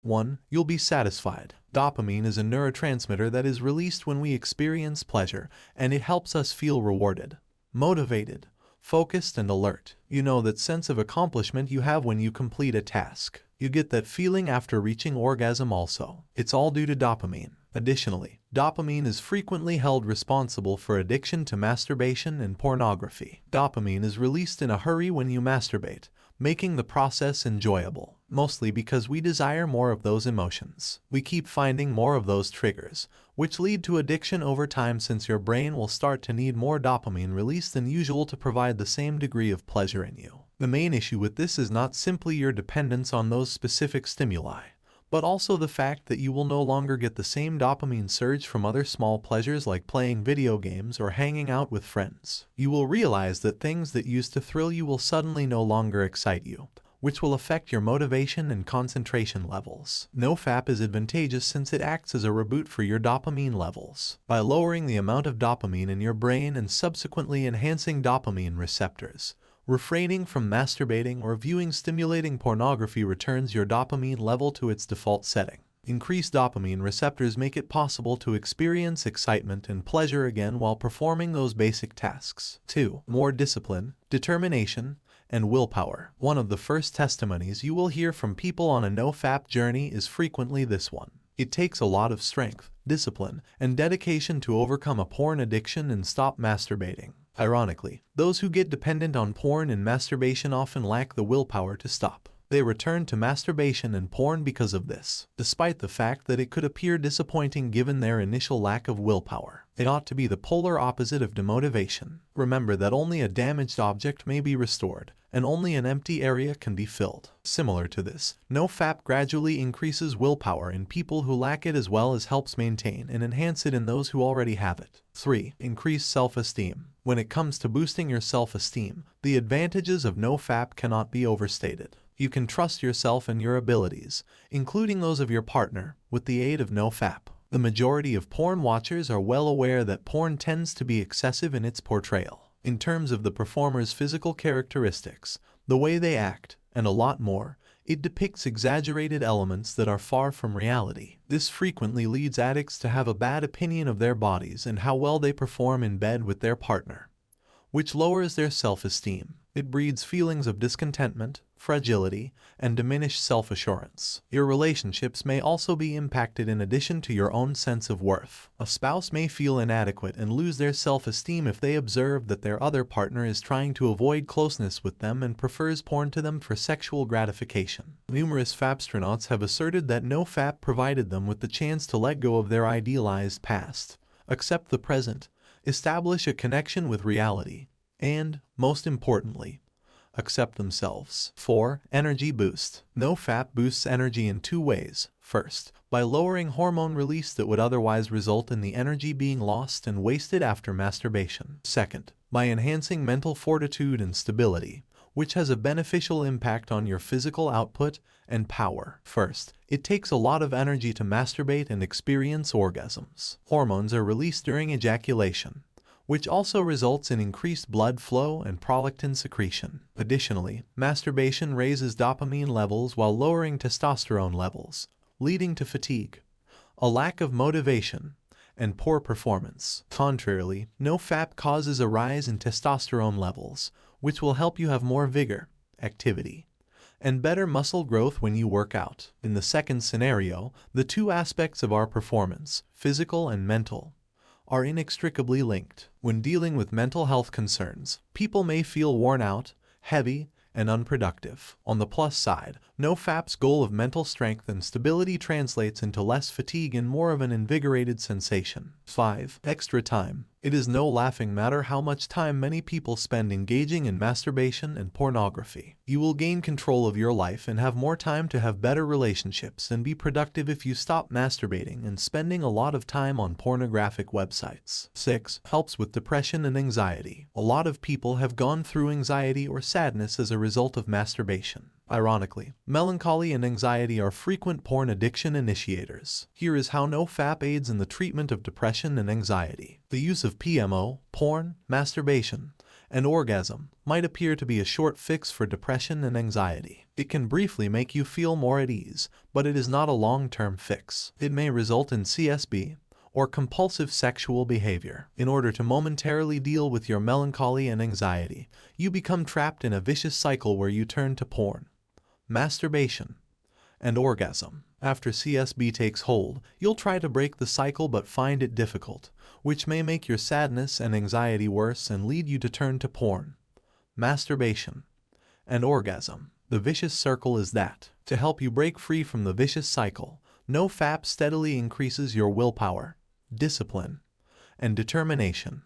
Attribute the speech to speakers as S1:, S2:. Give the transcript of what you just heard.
S1: 1. You'll be satisfied. Dopamine is a neurotransmitter that is released when we experience pleasure, and it helps us feel rewarded, motivated, focused, and alert. You know that sense of accomplishment you have when you complete a task. You get that feeling after reaching orgasm also. It's all due to dopamine. Additionally, dopamine is frequently held responsible for addiction to masturbation and pornography. Dopamine is released in a hurry when you masturbate, making the process enjoyable, mostly because we desire more of those emotions. We keep finding more of those triggers, which lead to addiction over time, since your brain will start to need more dopamine released than usual to provide the same degree of pleasure in you. The main issue with this is not simply your dependence on those specific stimuli, but also the fact that you will no longer get the same dopamine surge from other small pleasures like playing video games or hanging out with friends. You will realize that things that used to thrill you will suddenly no longer excite you, which will affect your motivation and concentration levels. NoFap is advantageous since it acts as a reboot for your dopamine levels. By lowering the amount of dopamine in your brain and subsequently enhancing dopamine receptors, refraining from masturbating or viewing stimulating pornography returns your dopamine level to its default setting. Increased dopamine receptors make it possible to experience excitement and pleasure again while performing those basic tasks. 2. More discipline, determination, and willpower. One of the first testimonies you will hear from people on a NoFap journey is frequently this one. It takes a lot of strength, discipline, and dedication to overcome a porn addiction and stop masturbating. Ironically, those who get dependent on porn and masturbation often lack the willpower to stop. They return to masturbation and porn because of this, despite the fact that it could appear disappointing given their initial lack of willpower. It ought to be the polar opposite of demotivation. Remember that only a damaged object may be restored, and only an empty area can be filled. Similar to this, NoFap gradually increases willpower in people who lack it as well as helps maintain and enhance it in those who already have it. 3. Increase self-esteem. When it comes to boosting your self-esteem, the advantages of NoFap cannot be overstated. You can trust yourself and your abilities, including those of your partner, with the aid of NoFap. The majority of porn watchers are well aware that porn tends to be excessive in its portrayal. In terms of the performer's physical characteristics, the way they act, and a lot more, it depicts exaggerated elements that are far from reality. This frequently leads addicts to have a bad opinion of their bodies and how well they perform in bed with their partner, which lowers their self-esteem. It breeds feelings of discontentment, fragility, and diminished self-assurance. Your relationships may also be impacted in addition to your own sense of worth. A spouse may feel inadequate and lose their self-esteem if they observe that their other partner is trying to avoid closeness with them and prefers porn to them for sexual gratification. Numerous fapstronauts have asserted that NoFap provided them with the chance to let go of their idealized past, accept the present, establish a connection with reality, and, most importantly, accept themselves. 4. Energy boost. NoFap boosts energy in 2 ways. First, by lowering hormone release that would otherwise result in the energy being lost and wasted after masturbation. Second, by enhancing mental fortitude and stability, which has a beneficial impact on your physical output and power. First, it takes a lot of energy to masturbate and experience orgasms. Hormones are released during ejaculation, which also results in increased blood flow and prolactin secretion. Additionally, masturbation raises dopamine levels while lowering testosterone levels, leading to fatigue, a lack of motivation, and poor performance. Contrarily, NoFap causes a rise in testosterone levels, which will help you have more vigor, activity, and better muscle growth when you work out. In the second scenario, the 2 aspects of our performance, physical and mental, are inextricably linked. When dealing with mental health concerns, people may feel worn out, heavy, and unproductive. On the plus side, NoFap's goal of mental strength and stability translates into less fatigue and more of an invigorated sensation. 5. Extra time. It is no laughing matter how much time many people spend engaging in masturbation and pornography. You will gain control of your life and have more time to have better relationships and be productive if you stop masturbating and spending a lot of time on pornographic websites. 6. Helps with depression and anxiety. A lot of people have gone through anxiety or sadness as a result of masturbation. Ironically, melancholy and anxiety are frequent porn addiction initiators. Here is how NoFap aids in the treatment of depression and anxiety. The use of PMO, porn, masturbation, An orgasm might appear to be a short fix for depression and anxiety. It can briefly make you feel more at ease, but it is not a long-term fix. It may result in CSB, or compulsive sexual behavior. In order to momentarily deal with your melancholy and anxiety, you become trapped in a vicious cycle where you turn to porn, masturbation, and orgasm. After CSB takes hold, you'll try to break the cycle but find it difficult, which may make your sadness and anxiety worse and lead you to turn to porn, masturbation, and orgasm. The vicious circle is that. To help you break free from the vicious cycle, NoFap steadily increases your willpower, discipline, and determination.